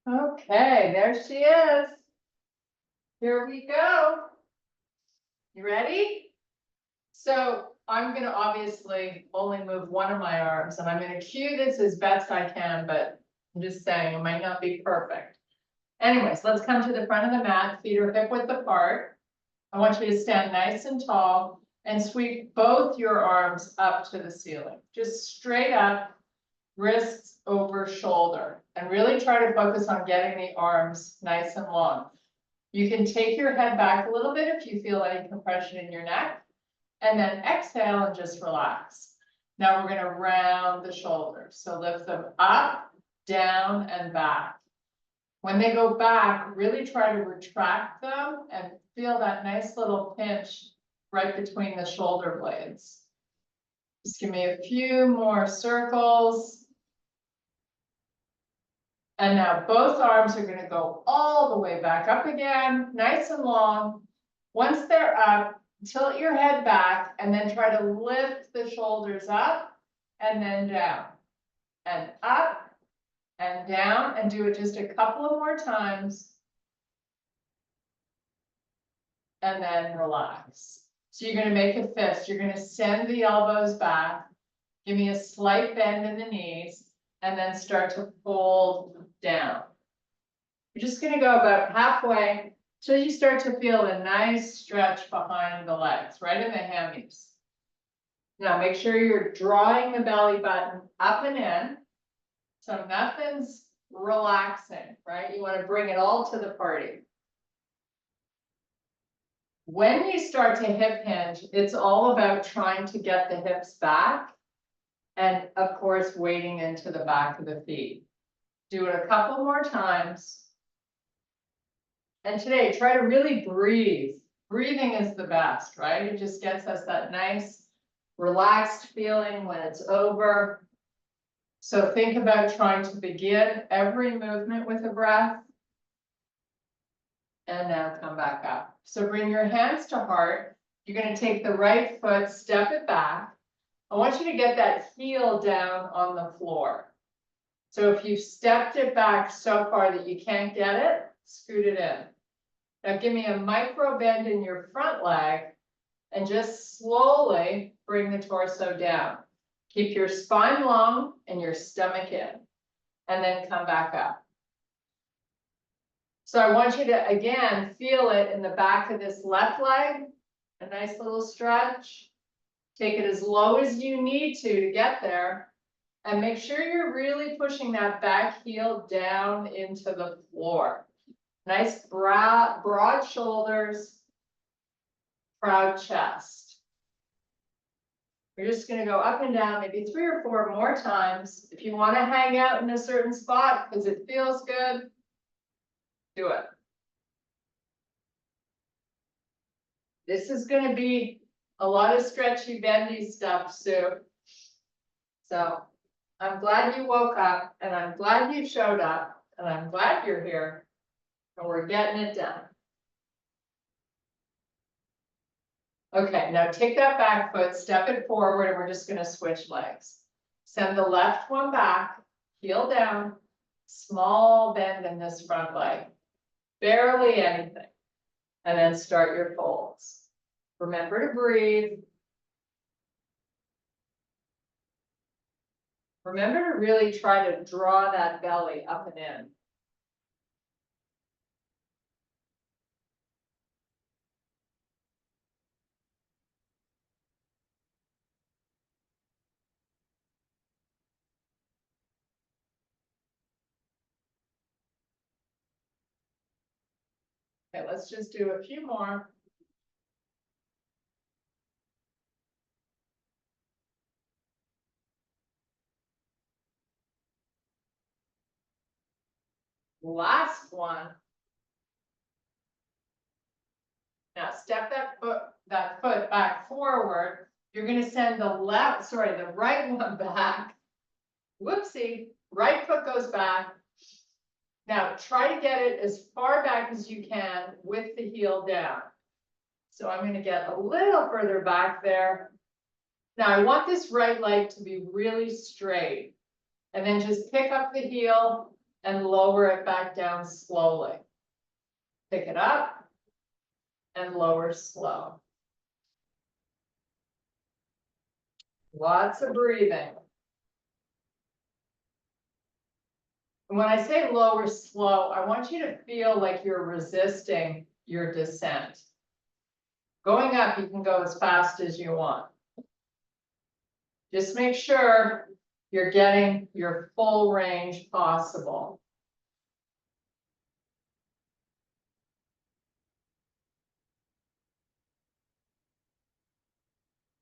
Okay, there she is. Here we go. You ready? So I'm gonna obviously only move one of my arms and I'm gonna cue this as best I can, but I'm just saying it might not be perfect. Anyways, let's come to the front of the mat, feet are hip width apart. I want you to stand nice and tall and sweep both your arms up to the ceiling, just straight up, wrists over shoulder, and really try to focus on getting the arms nice and long. You can take your head back a little bit if you feel any compression in your neck, and then exhale and just relax. Now we're gonna round the shoulders. So lift them up, down, and back. When they go back, really try to retract them and feel that nice little pinch right between the shoulder blades. Just give me a few more circles. And now both arms are gonna go all the way back up again, nice and long. Once they're up, tilt your head back and then try to lift the shoulders up and then down. And up and down, and do it just a couple of more times. And then relax. So you're gonna make a fist. You're gonna send the elbows back. Give me a slight bend in the knees and then start to fold down. You're just gonna go about halfway till you start to feel a nice stretch behind the legs, right in the hammies. Now make sure you're drawing the belly button up and in. So nothing's relaxing, right? You want to bring it all to the party. When you start to hip hinge, it's all about trying to get the hips back. And of course, wading into the back of the feet. Do it a couple more times. And today, try to really breathe. Breathing is the best, right? It just gets us that nice, relaxed feeling when it's over. So think about trying to begin every movement with a breath. And now come back up. So bring your hands to heart. You're going to take the right foot, step it back. I want you to get that heel down on the floor. So if you've stepped it back so far that you can't get it, scoot it in. Now give me a micro bend in your front leg and just slowly bring the torso down. Keep your spine long and your stomach in, and then come back up. So I want you to, again, feel it in the back of this left leg, a nice little stretch. Take it as low as you need to get there, and make sure you're really pushing that back heel down into the floor. Nice broad shoulders, proud chest. We're just going to go up and down maybe 3 or 4 more times. If you want to hang out in a certain spot because it feels good, do it. This is going to be a lot of stretchy, bendy stuff, Sue. So I'm glad you woke up, and I'm glad you showed up, and I'm glad you're here, and we're getting it done. Okay, now take that back foot, step it forward, and we're just going to switch legs. Send the left one back, heel down, small bend in this front leg, barely anything, and then start your folds. Remember to breathe. Remember to really try to draw that belly up and in. Okay, let's just do a few more. Last one. Now step that foot back forward. You're going to send the right one back. Whoopsie, right foot goes back. Now try to get it as far back as you can with the heel down. So I'm going to get a little further back there. Now I want this right leg to be really straight. And then just pick up the heel and lower it back down slowly. Pick it up and lower slow. Lots of breathing. And when I say lower slow, I want you to feel like you're resisting your descent. Going up, you can go as fast as you want. Just make sure you're getting your full range possible.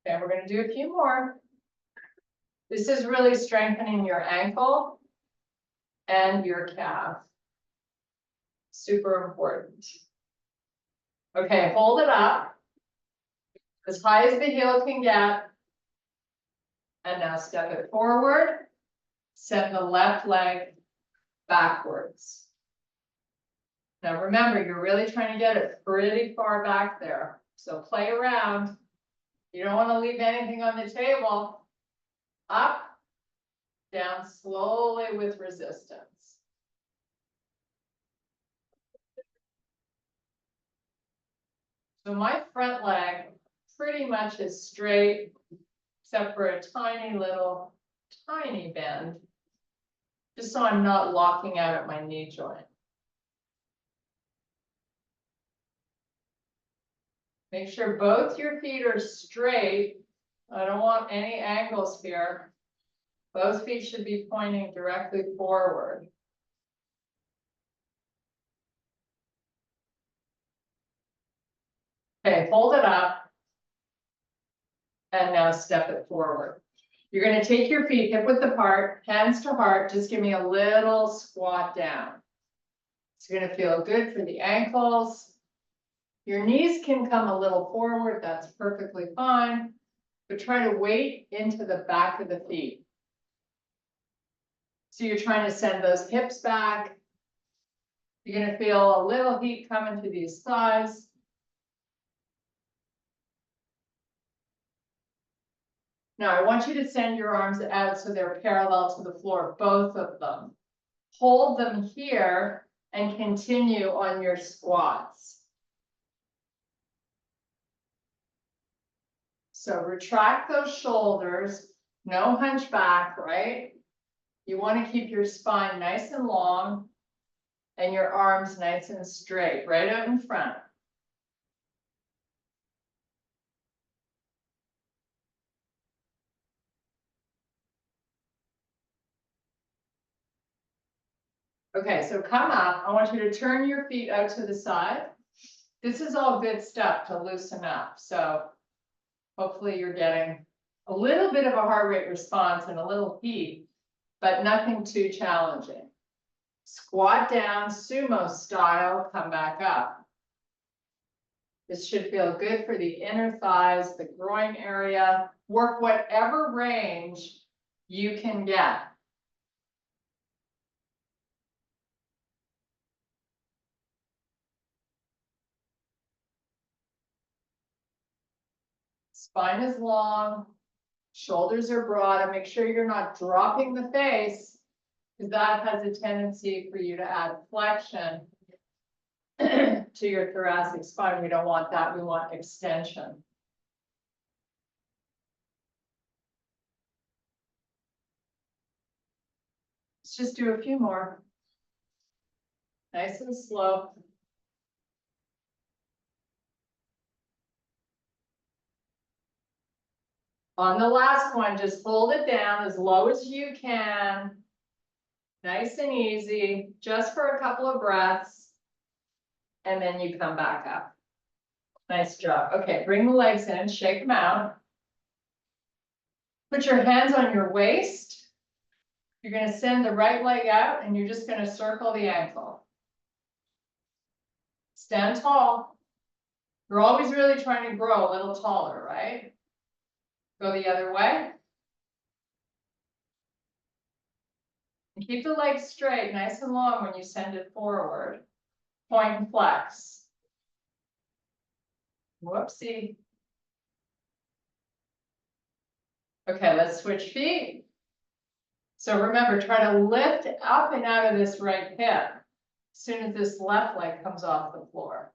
Okay, we're going to do a few more. This is really strengthening your ankle and your calf. Super important. Okay, hold it up as high as the heel can get. And now step it forward. Send the left leg backwards. Now remember, you're really trying to get it pretty far back there. So play around. You don't want to leave anything on the table. Up, down slowly with resistance. So my front leg pretty much is straight, except for a tiny little, tiny bend, just so I'm not locking out at my knee joint. Make sure both your feet are straight. I don't want any angles here. Both feet should be pointing directly forward. Okay, hold it up. And now step it forward. You're going to take your feet hip width apart, hands to heart. Just give me a little squat down. It's going to feel good for the ankles. Your knees can come a little forward. That's perfectly fine. But try to weight into the back of the feet. So you're trying to send those hips back. You're going to feel a little heat coming to these thighs. Now I want you to send your arms out so they're parallel to the floor, both of them. Hold them here and continue on your squats. So retract those shoulders, no hunch back, right? You want to keep your spine nice and long and your arms nice and straight, right out in front. Okay, so come up. I want you to turn your feet out to the side. This is all good stuff to loosen up. So hopefully you're getting a little bit of a heart rate response and a little heat, but nothing too challenging. Squat down, sumo style, come back up. This should feel good for the inner thighs, the groin area. Work whatever range you can get. Spine is long, shoulders are broad, and make sure you're not dropping the face, because that has a tendency for you to add flexion to your thoracic spine. We don't want that, we want extension. Let's just do a few more. Nice and slow. On the last one, just hold it down as low as you can. Nice and easy, just for a couple of breaths. And then you come back up. Nice job. Okay, bring the legs in, shake them out. Put your hands on your waist. You're going to send the right leg out and you're just going to circle the ankle. Stand tall. You're always really trying to grow a little taller, right? Go the other way. And keep the legs straight, nice and long when you send it forward. Point and flex. Whoopsie. Okay, let's switch feet. So remember, try to lift up and out of this right hip as soon as this left leg comes off the floor.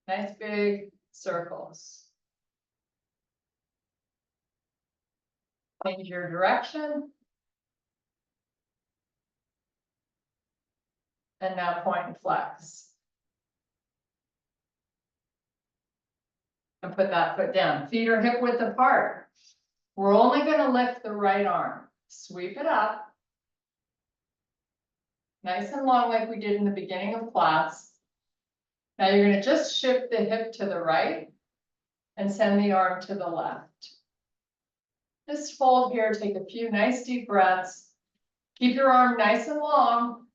Nice big circles. Change your direction. And now point and flex. And put that foot down. Feet are hip width apart. We're only going to lift the right arm. Sweep it up. Nice and long like we did in the beginning of class. Now you're going to just shift the hip to the right and send the arm to the left. Just fold here, take a few nice deep breaths. Keep your arm nice and long.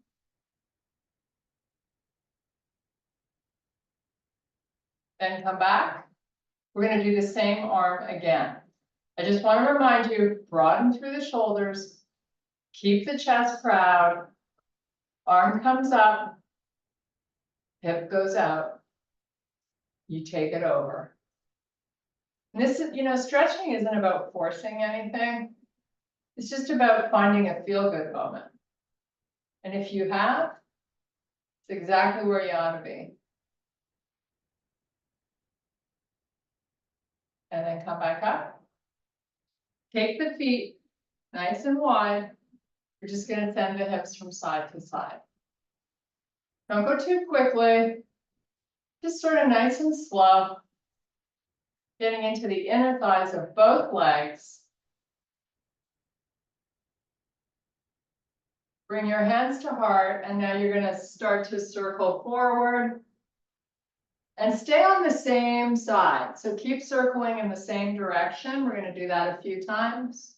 Then come back. We're going to do the same arm again. I just want to remind you, broaden through the shoulders, keep the chest proud, arm comes up, hip goes out, you take it over. And this is, stretching isn't about forcing anything. It's just about finding a feel-good moment. And if you have, it's exactly where you ought to be. And then come back up. Take the feet nice and wide. We're just going to send the hips from side to side. Don't go too quickly. Just sort of nice and slow. Getting into the inner thighs of both legs. Bring your hands to heart, and now you're going to start to circle forward. And stay on the same side. So keep circling in the same direction. We're going to do that a few times.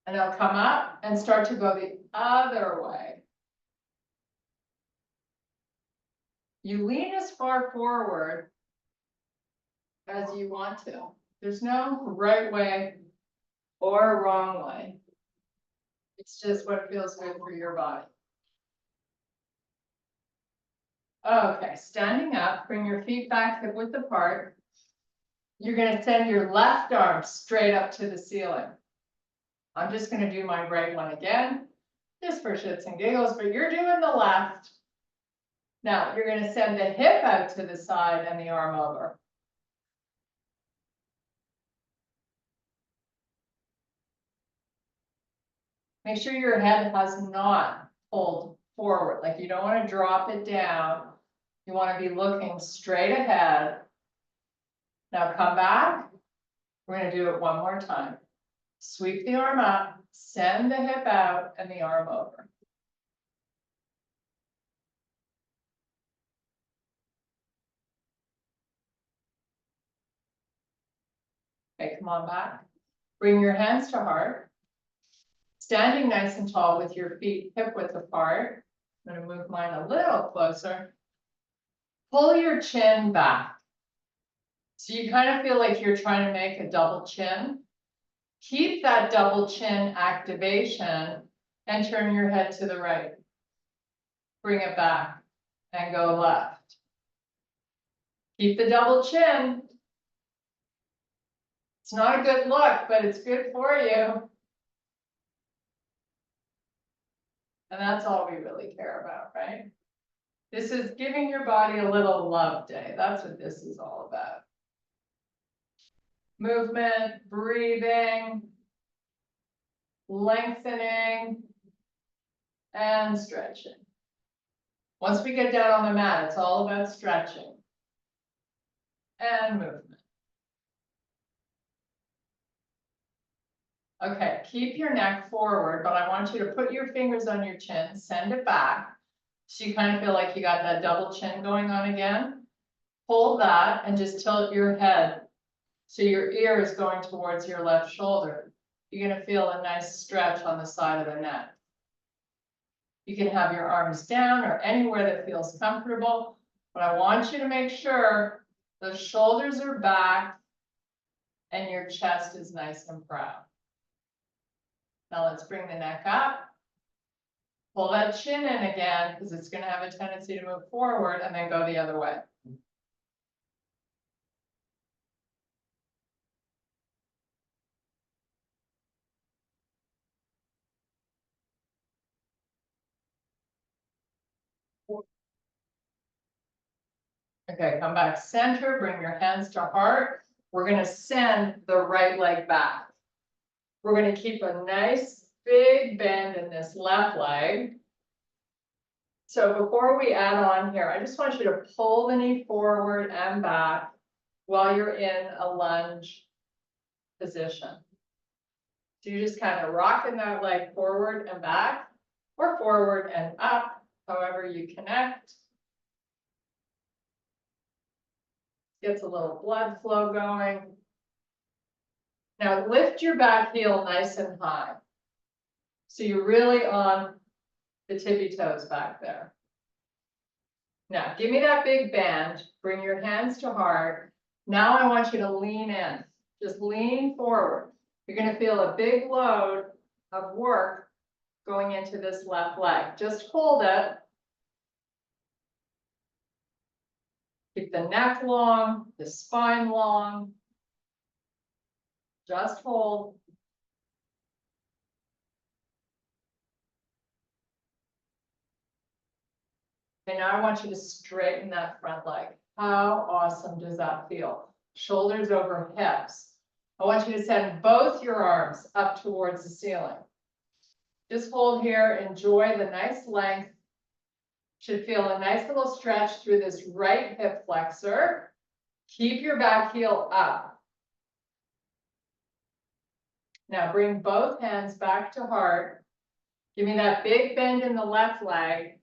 And they'll come up and start to go the other way. You lean as far forward as you want to. There's no right way or wrong way. It's just what feels good for your body. Okay, standing up, bring your feet back hip width apart. You're going to send your left arm straight up to the ceiling. I'm just going to do my right one again, just for shits and giggles, but you're doing the left. Now, you're going to send the hip out to the side and the arm over. Make sure your head has not pulled forward. Like you don't want to drop it down. You want to be looking straight ahead. Now come back. We're going to do it one more time. Sweep the arm up, send the hip out and the arm over. Okay, come on back. Bring your hands to heart. Standing nice and tall with your feet hip width apart. I'm going to move mine a little closer. Pull your chin back. So you kind of feel like you're trying to make a double chin. Keep that double chin activation and turn your head to the right. Bring it back and go left. Keep the double chin. It's not a good look, but it's good for you. And that's all we really care about, right? This is giving your body a little love day. That's what this is all about. Movement, breathing, lengthening, and stretching. Once we get down on the mat, it's all about stretching and movement. Okay, keep your neck forward, but I want you to put your fingers on your chin, send it back. So you kind of feel like you got that double chin going on again. Hold that and just tilt your head so your ear is going towards your left shoulder. You're going to feel a nice stretch on the side of the neck. You can have your arms down or anywhere that feels comfortable, but I want you to make sure the shoulders are back and your chest is nice and proud. Now let's bring the neck up. Pull that chin in again, because it's gonna have a tendency to move forward and then go the other way. Okay, come back center, bring your hands to heart. We're gonna send the right leg back. We're gonna keep a nice big bend in this left leg. So before we add on here, I just want you to pull the knee forward and back while you're in a lunge position. So you're just kind of rocking that leg forward and back, or forward and up, however you connect. Gets a little blood flow going. Now lift your back heel nice and high. So you're really on the tippy toes back there. Now give me that big bend, bring your hands to heart. Now I want you to lean in, just lean forward. You're gonna feel a big load of work going into this left leg. Just hold it. Keep the neck long, the spine long. Just hold. And now I want you to straighten that front leg. How awesome does that feel? Shoulders over hips. I want you to send both your arms up towards the ceiling. Just hold here, enjoy the nice length. Should feel a nice little stretch through this right hip flexor. Keep your back heel up. Now bring both hands back to heart. Give me that big bend in the left leg.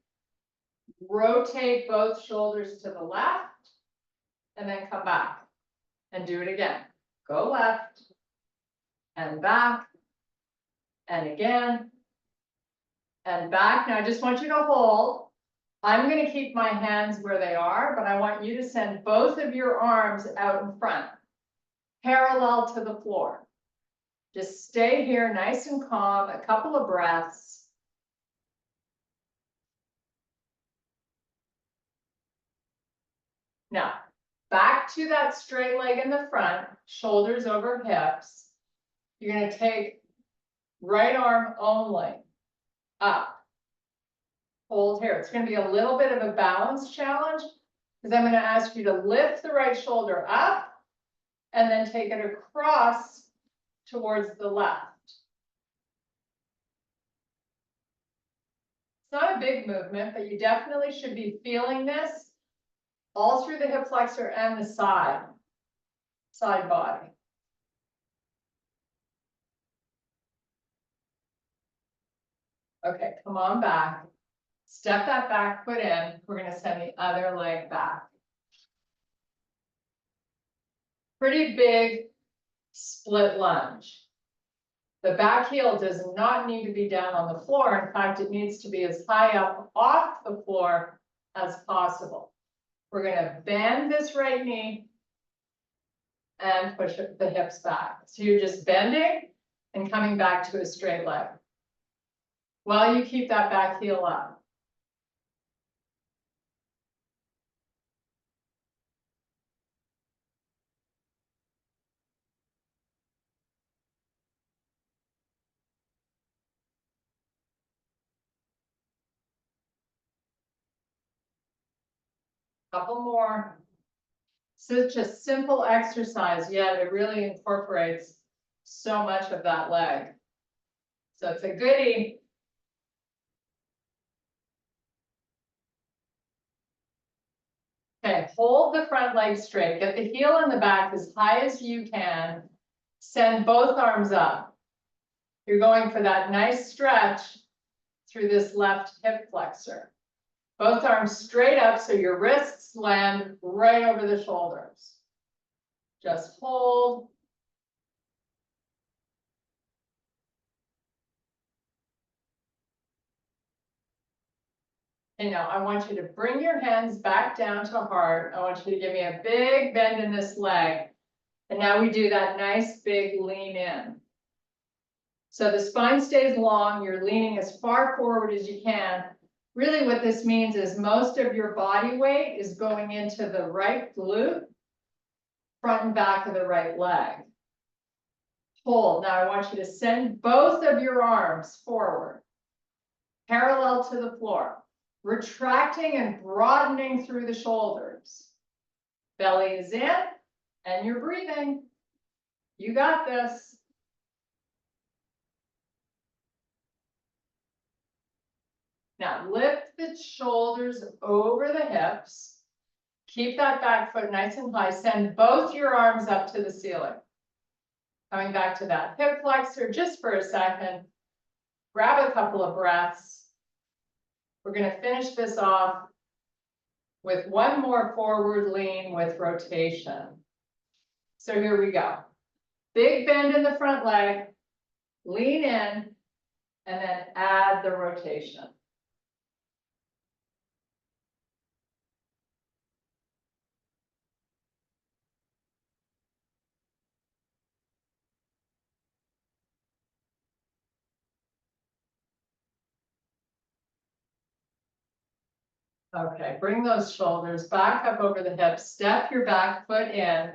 Rotate both shoulders to the left and then come back and do it again. Go left and back and again and back. Now I just want you to hold. I'm going to keep my hands where they are, but I want you to send both of your arms out in front, parallel to the floor. Just stay here nice and calm, a couple of breaths. Now, back to that straight leg in the front, shoulders over hips. You're going to take right arm only up. Hold here. It's going to be a little bit of a balance challenge because I'm going to ask you to lift the right shoulder up and then take it across towards the left. It's not a big movement, but you definitely should be feeling this all through the hip flexor and the side body. Okay, come on back. Step that back foot in. We're going to send the other leg back. Pretty big split lunge. The back heel does not need to be down on the floor. In fact, it needs to be as high up off the floor as possible. We're going to bend this right knee and push the hips back. So you're just bending and coming back to a straight leg while you keep that back heel up. Couple more. Such a simple exercise, yet it really incorporates so much of that leg. So it's a goodie. Okay, hold the front leg straight. Get the heel in the back as high as you can. Send both arms up. You're going for that nice stretch through this left hip flexor. Both arms straight up so your wrists land right over the shoulders. Just hold. And now I want you to bring your hands back down to heart. I want you to give me a big bend in this leg. And now we do that nice big lean in. So the spine stays long, you're leaning as far forward as you can. Really what this means is most of your body weight is going into the right glute, front and back of the right leg. Hold. Now I want you to send both of your arms forward, parallel to the floor, retracting and broadening through the shoulders. Belly is in, and you're breathing. You got this. Now lift the shoulders over the hips. Keep that back foot nice and high. Send both your arms up to the ceiling. Coming back to that hip flexor just for a second. Grab a couple of breaths. We're going to finish this off with one more forward lean with rotation. So here we go. Big bend in the front leg, lean in, and then add the rotation. Okay, bring those shoulders back up over the hips, step your back foot in,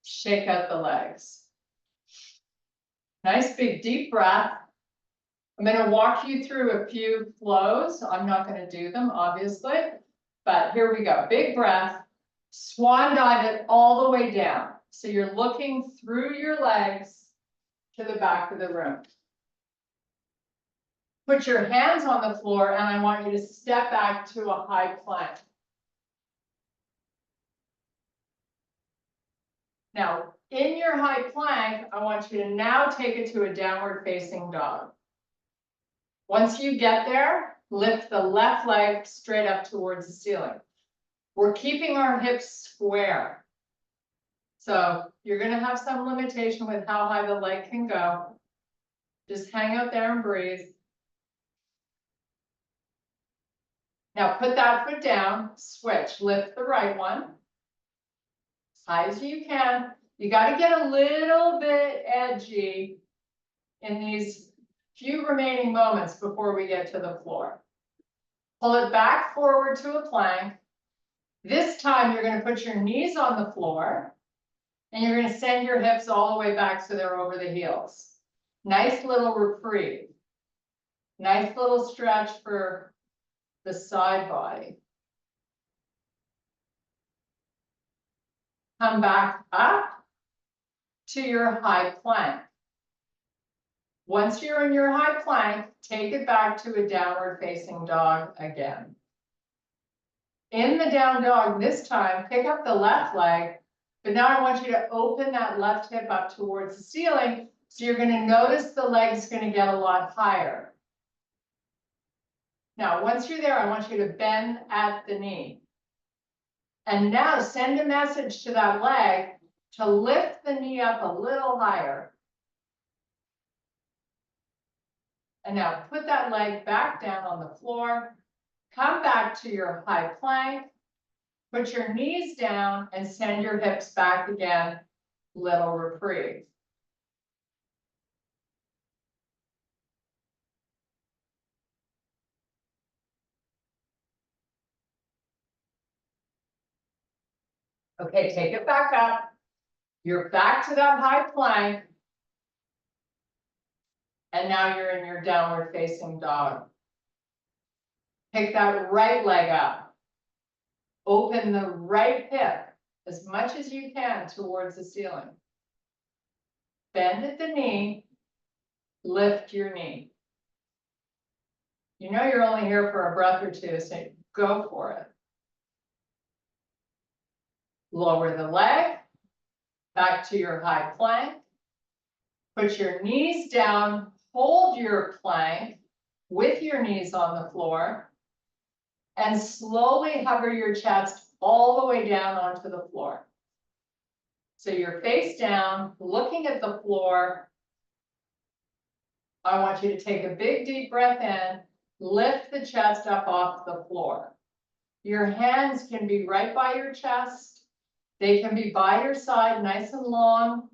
shake out the legs. Nice big deep breath. I'm going to walk you through a few flows. I'm not going to do them, obviously, but here we go. Big breath, swan dive it all the way down. So you're looking through your legs to the back of the room. Put your hands on the floor and I want you to step back to a high plank. Now, in your high plank, I want you to now take it to a downward facing dog. Once you get there, lift the left leg straight up towards the ceiling. We're keeping our hips square. So you're going to have some limitation with how high the leg can go. Just hang out there and breathe. Now put that foot down, switch, lift the right one. As high as you can. You got to get a little bit edgy in these few remaining moments before we get to the floor. Pull it back forward to a plank. This time you're going to put your knees on the floor and you're going to send your hips all the way back so they're over the heels. Nice little reprieve. Nice little stretch for the side body. Come back up to your high plank. Once you're in your high plank, take it back to a downward facing dog again. In the down dog this time, pick up the left leg, but now I want you to open that left hip up towards the ceiling. So you're going to notice the leg's going to get a lot higher. Now, once you're there, I want you to bend at the knee. And now send a message to that leg to lift the knee up a little higher. And now put that leg back down on the floor. Come back to your high plank. Put your knees down and send your hips back again. Little reprieve. Okay, take it back up. You're back to that high plank. And now you're in your downward facing dog. Pick that right leg up. Open the right hip as much as you can towards the ceiling. Bend at the knee. Lift your knee. You know you're only here for a breath or two, so go for it. Lower the leg. Back to your high plank. Put your knees down. Hold your plank with your knees on the floor. And slowly hover your chest all the way down onto the floor. So you're face down, looking at the floor. I want you to take a big deep breath in, lift the chest up off the floor. Your hands can be right by your chest. They can be by your side, nice and long.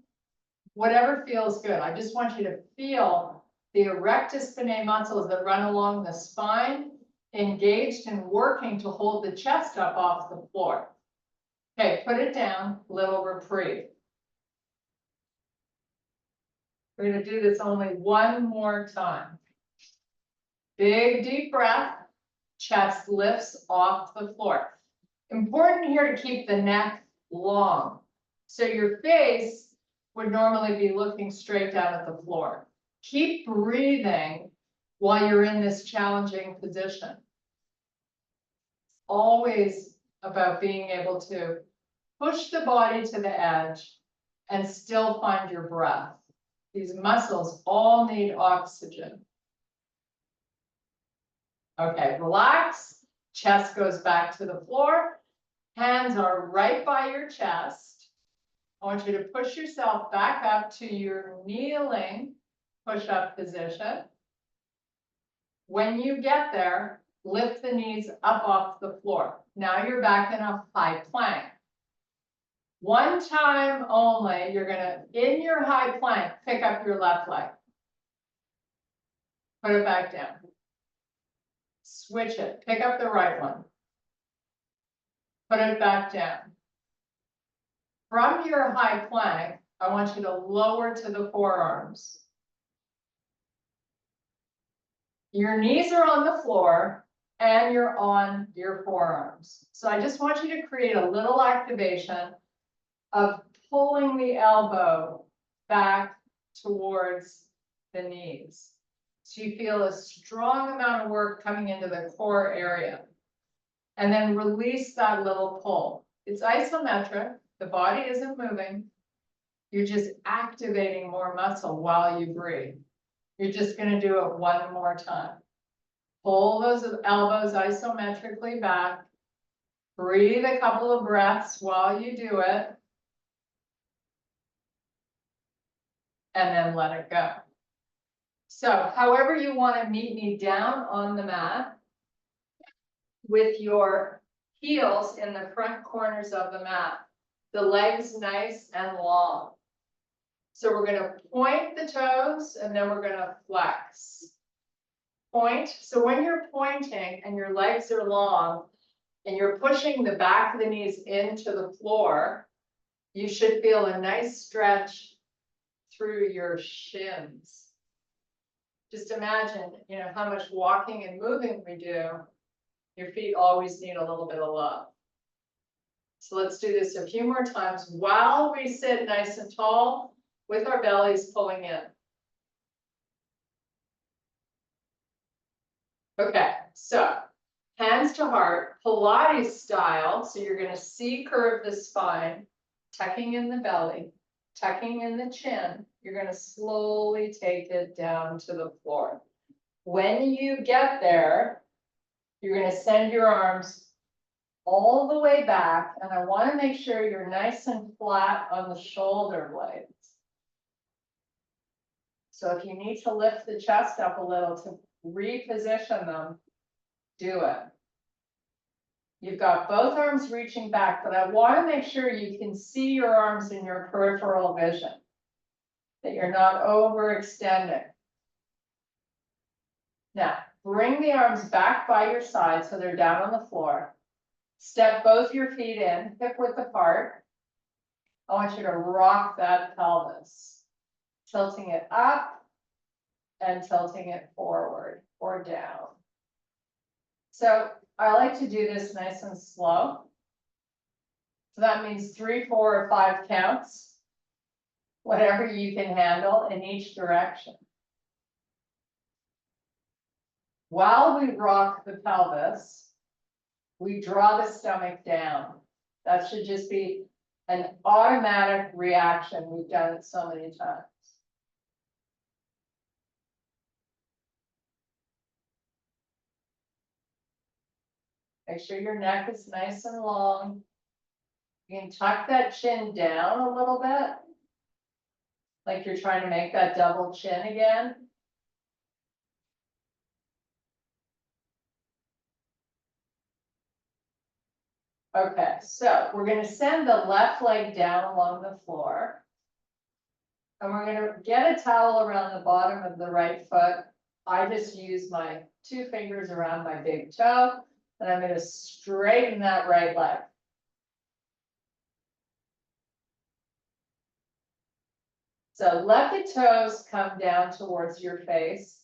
Whatever feels good. I just want you to feel the erectus spinae muscles that run along the spine, engaged and working to hold the chest up off the floor. Okay, put it down, little reprieve. We're gonna do this only one more time. Big deep breath, chest lifts off the floor. Important here to keep the neck long. So your face would normally be looking straight down at the floor. Keep breathing while you're in this challenging position. Always about being able to push the body to the edge and still find your breath. These muscles all need oxygen. Okay, relax. Chest goes back to the floor. Hands are right by your chest. I want you to push yourself back up to your kneeling push-up position. When you get there, lift the knees up off the floor. Now you're back in a high plank. One time only, you're gonna, in your high plank, pick up your left leg. Put it back down. Switch it, pick up the right one. Put it back down. From your high plank, I want you to lower to the forearms. Your knees are on the floor and you're on your forearms. So I just want you to create a little activation of pulling the elbow back towards the knees. So you feel a strong amount of work coming into the core area. And then release that little pull. It's isometric, the body isn't moving. You're just activating more muscle while you breathe. You're just gonna do it one more time. Pull those elbows isometrically back. Breathe a couple of breaths while you do it. And then let it go. So however you want to meet me down on the mat with your heels in the front corners of the mat, the legs nice and long. So we're going to point the toes and then we're going to flex. Point. So when you're pointing and your legs are long and you're pushing the back of the knees into the floor, you should feel a nice stretch through your shins. Just imagine, how much walking and moving we do. Your feet always need a little bit of love. So let's do this a few more times while we sit nice and tall with our bellies pulling in. Okay, so hands to heart, Pilates style. So you're going to C-curve the spine, tucking in the belly, tucking in the chin. You're going to slowly take it down to the floor. When you get there, you're going to send your arms all the way back. And I want to make sure you're nice and flat on the shoulder blades. So if you need to lift the chest up a little to reposition them, do it. You've got both arms reaching back, but I want to make sure you can see your arms in your peripheral vision, that you're not overextending. Now, bring the arms back by your side so they're down on the floor. Step both your feet in, hip width apart. I want you to rock that pelvis, tilting it up and tilting it forward or down. So I like to do this nice and slow. So that means 3, 4, or 5 counts, whatever you can handle in each direction. While we rock the pelvis, we draw the stomach down. That should just be an automatic reaction. We've done it so many times. Make sure your neck is nice and long. You can tuck that chin down a little bit, like you're trying to make that double chin again. Okay, so we're going to send the left leg down along the floor. And we're gonna get a towel around the bottom of the right foot. I just use my 2 fingers around my big toe, and I'm gonna straighten that right leg. So let the toes come down towards your face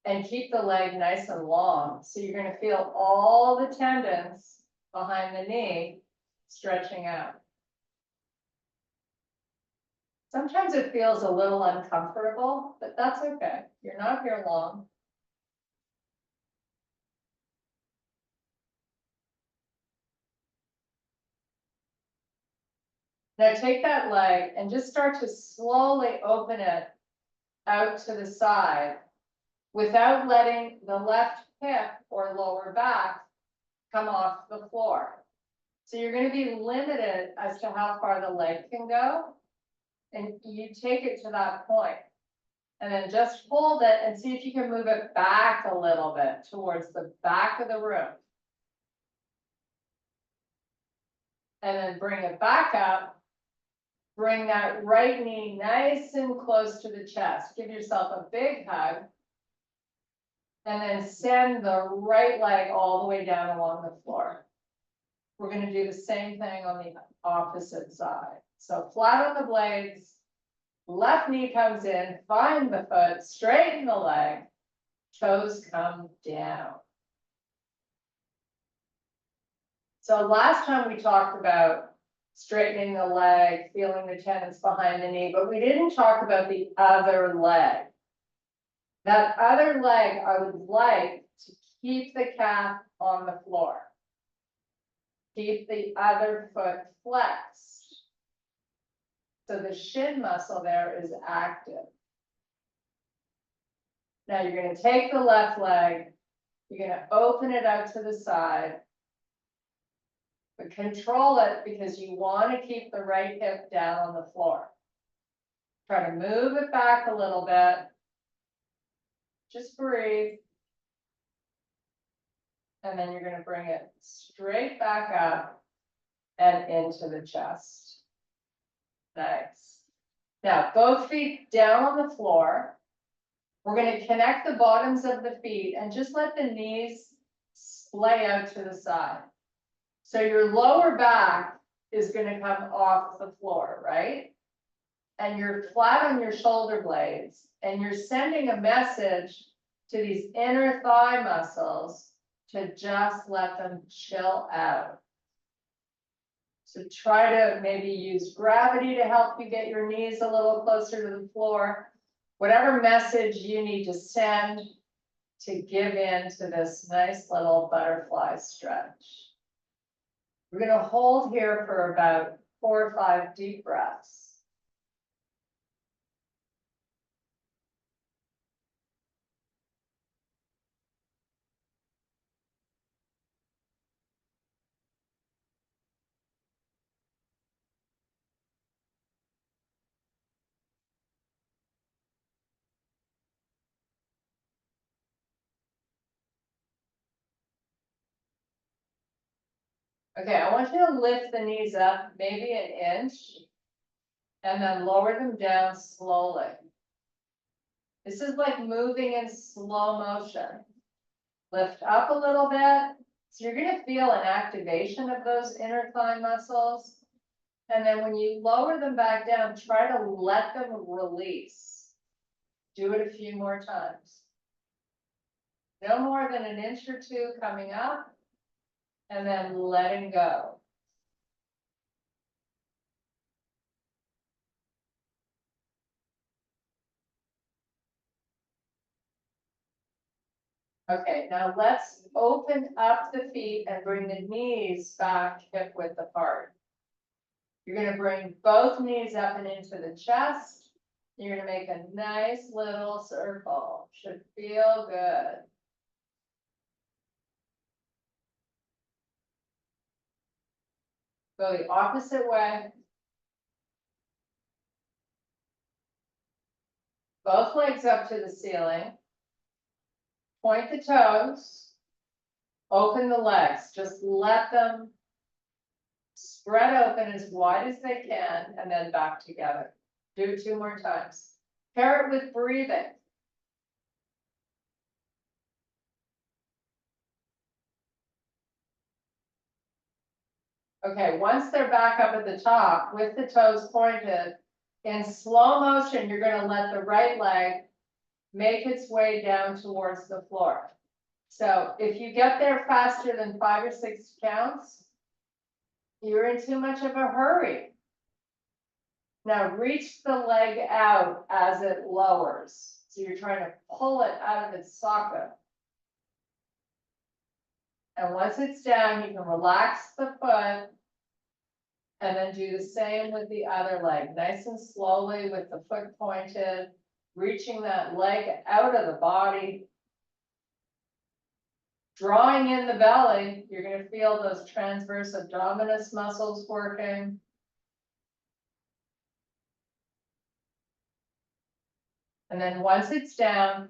and keep the leg nice and long. So you're gonna feel all the tendons behind the knee stretching out. Sometimes it feels a little uncomfortable, but that's okay. You're not here long. Now take that leg and just start to slowly open it out to the side without letting the left hip or lower back come off the floor. So you're going to be limited as to how far the leg can go, and you take it to that point. And then just hold it and see if you can move it back a little bit towards the back of the room. And then bring it back up. Bring that right knee nice and close to the chest. Give yourself a big hug. And then send the right leg all the way down along the floor. We're going to do the same thing on the opposite side. So flat on the blades, left knee comes in, find the foot, straighten the leg, toes come down. So last time we talked about straightening the leg, feeling the tendons behind the knee, but we didn't talk about the other leg. That other leg, I would like to keep the calf on the floor. Keep the other foot flexed. So the shin muscle there is active. Now you're going to take the left leg, you're going to open it out to the side, but control it because you want to keep the right hip down on the floor. Try to move it back a little bit. Just breathe. And then you're going to bring it straight back up and into the chest. Nice. Now, both feet down on the floor. We're going to connect the bottoms of the feet and just let the knees splay out to the side. So your lower back is going to come off the floor, right? And you're flat on your shoulder blades, and you're sending a message to these inner thigh muscles to just let them chill out. So try to maybe use gravity to help you get your knees a little closer to the floor. Whatever message you need to send to give in to this nice little butterfly stretch. We're going to hold here for about 4 or 5 deep breaths. Okay, I want you to lift the knees up maybe an inch and then lower them down slowly. This is like moving in slow motion. Lift up a little bit. So you're going to feel an activation of those inner thigh muscles. And then when you lower them back down, try to let them release. Do it a few more times. No more than an inch or 2 coming up. And then letting go. Okay, now let's open up the feet and bring the knees back hip width apart. You're going to bring both knees up and into the chest. You're going to make a nice little circle. Should feel good. Go the opposite way. Both legs up to the ceiling. Point the toes. Open the legs. Just let them spread open as wide as they can and then back together. Do it 2 more times. Pair it with breathing. Okay, once they're back up at the top with the toes pointed, in slow motion, you're gonna let the right leg make its way down towards the floor. So if you get there faster than 5 or 6 counts, you're in too much of a hurry. Now reach the leg out as it lowers. So you're trying to pull it out of its socket. And once it's down, you can relax the foot and then do the same with the other leg, nice and slowly with the foot pointed, reaching that leg out of the body. Drawing in the belly, you're gonna feel those transverse abdominis muscles working. And then once it's down,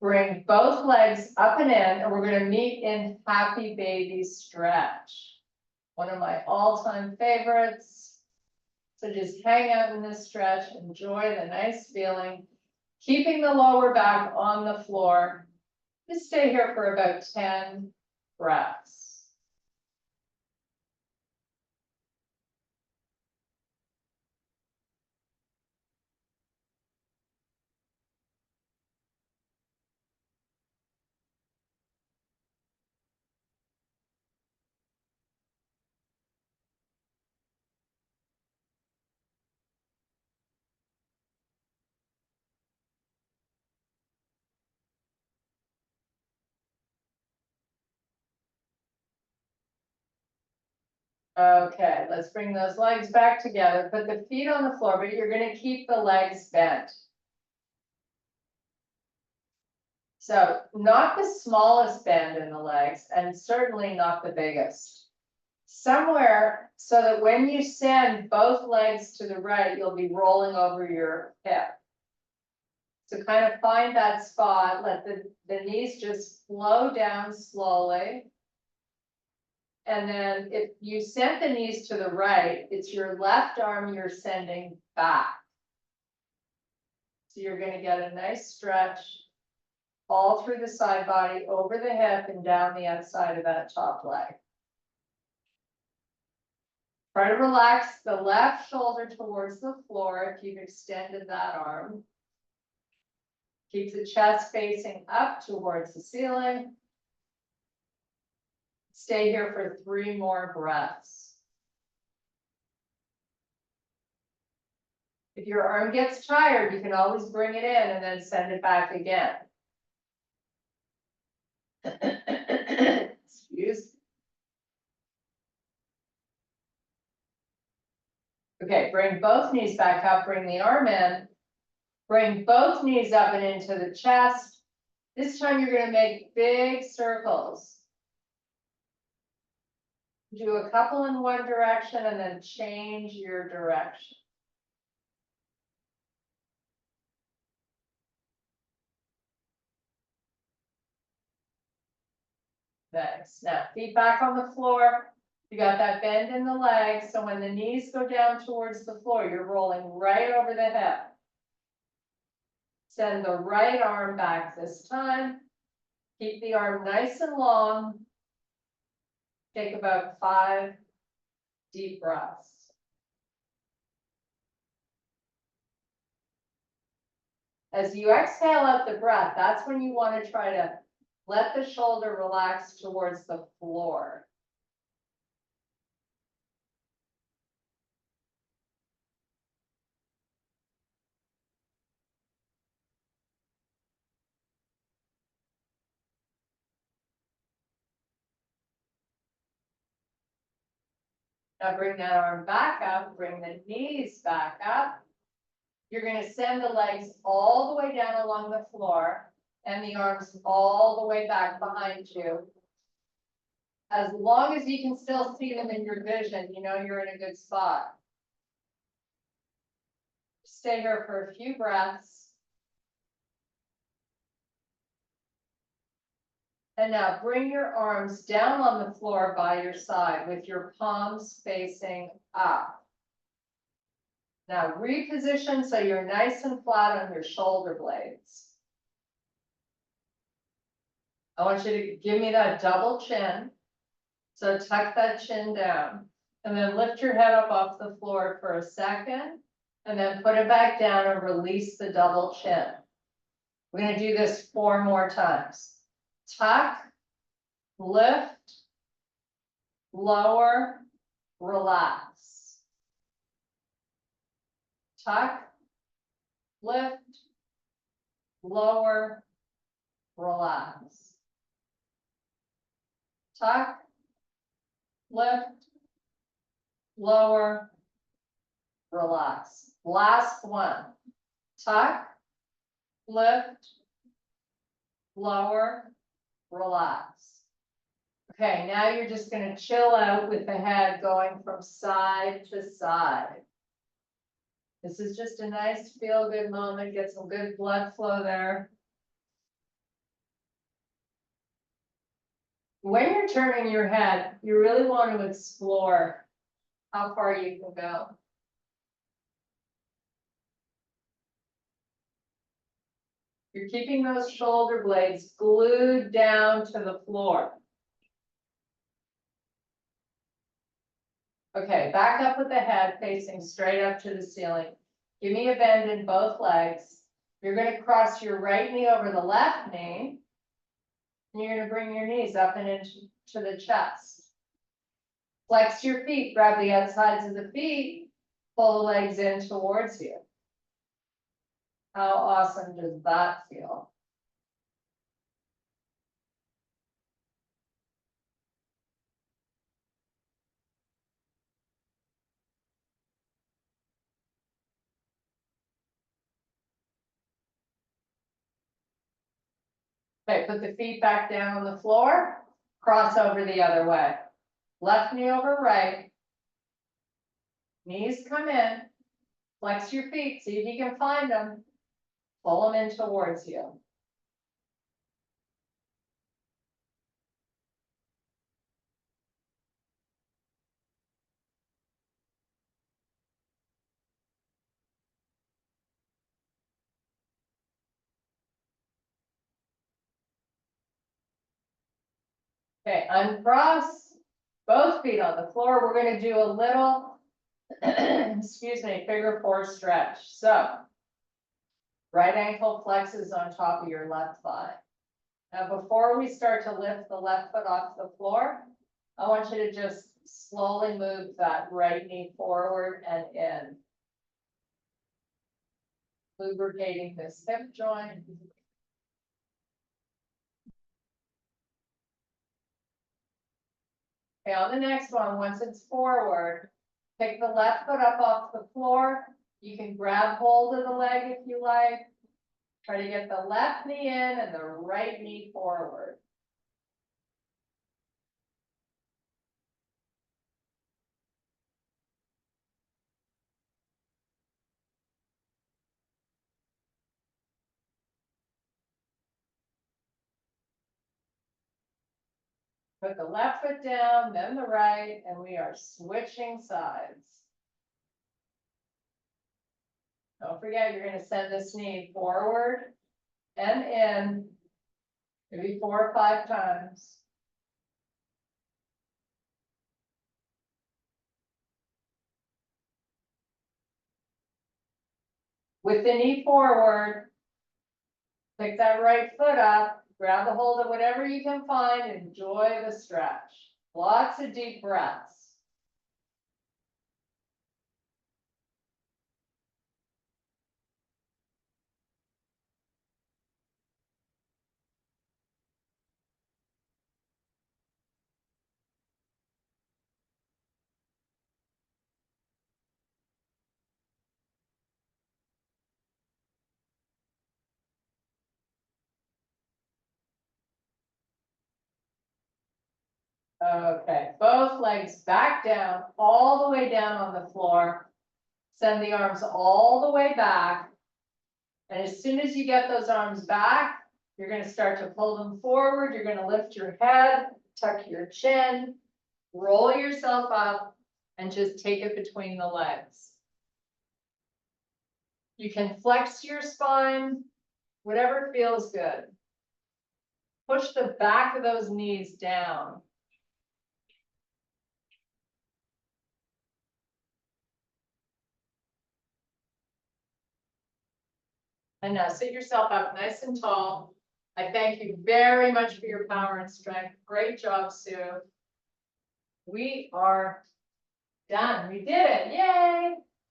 bring both legs up and in, and we're gonna meet in happy baby stretch. One of my all-time favorites. So just hang out in this stretch, enjoy the nice feeling, keeping the lower back on the floor. Just stay here for about 10 breaths. Okay, let's bring those legs back together, put the feet on the floor, but you're gonna keep the legs bent. So not the smallest bend in the legs, and certainly not the biggest. Somewhere, so that when you send both legs to the right, you'll be rolling over your hip. So kind of find that spot, let the knees just flow down slowly. And then if you sent the knees to the right, it's your left arm you're sending back. So you're gonna get a nice stretch all through the side body, over the hip and down the outside of that top leg. Try to relax the left shoulder towards the floor if you've extended that arm. Keep the chest facing up towards the ceiling. Stay here for 3 more breaths. If your arm gets tired, you can always bring it in and then send it back again. Excuse me. Okay, bring both knees back up, bring the arm in. Bring both knees up and into the chest. This time you're going to make big circles. Do a couple in one direction and then change your direction. Nice. Now, feet back on the floor. You got that bend in the legs, so when the knees go down towards the floor, you're rolling right over the hip. Send the right arm back this time. Keep the arm nice and long. Take about 5 deep breaths. As you exhale out the breath, that's when you want to try to let the shoulder relax towards the floor. Now bring that arm back up, bring the knees back up. You're going to send the legs all the way down along the floor and the arms all the way back behind you. As long as you can still see them in your vision, you know you're in a good spot. Stay here for a few breaths. And now bring your arms down on the floor by your side with your palms facing up. Now reposition so you're nice and flat on your shoulder blades. I want you to give me that double chin. So tuck that chin down and then lift your head up off the floor for a second and then put it back down and release the double chin. We're going to do this 4 more times. Tuck, lift, lower, relax. Tuck, lift, lower, relax. Tuck, lift, lower, relax. Last one. Tuck, lift, lower, relax. Okay, now you're just going to chill out with the head going from side to side. This is just a nice feel-good moment. Get some good blood flow there. When you're turning your head, you really want to explore how far you can go. You're keeping those shoulder blades glued down to the floor. Okay, back up with the head facing straight up to the ceiling. Give me a bend in both legs. You're going to cross your right knee over the left knee. And you're going to bring your knees up and into the chest. Flex your feet, grab the outsides of the feet, pull the legs in towards you. How awesome does that feel? Okay, put the feet back down on the floor, cross over the other way. Left knee over right. Knees come in, flex your feet, see if you can find them. Pull them in towards you. Okay, uncross, both feet on the floor. We're going to do a little, excuse me, figure 4 stretch. So, right ankle flexes on top of your left thigh. Now, before we start to lift the left foot off the floor, I want you to just slowly move that right knee forward and in. Lubricating this hip joint. Okay, on the next one, once it's forward, pick the left foot up off the floor. You can grab hold of the leg if you like. Try to get the left knee in and the right knee forward. Put the left foot down, then the right, and we are switching sides. Don't forget, you're going to send this knee forward and in, maybe 4 or 5 times. With the knee forward, pick that right foot up, grab a hold of whatever you can find, enjoy the stretch. Lots of deep breaths. Okay, both legs back down, all the way down on the floor. Send the arms all the way back. And as soon as you get those arms back, you're going to start to pull them forward. You're going to lift your head, tuck your chin, roll yourself up, and just take it between the legs. You can flex your spine, whatever feels good. Push the back of those knees down. And now sit yourself up nice and tall. I thank you very much for your power and strength. Great job, Sue. We are done. We did it.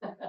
Yay.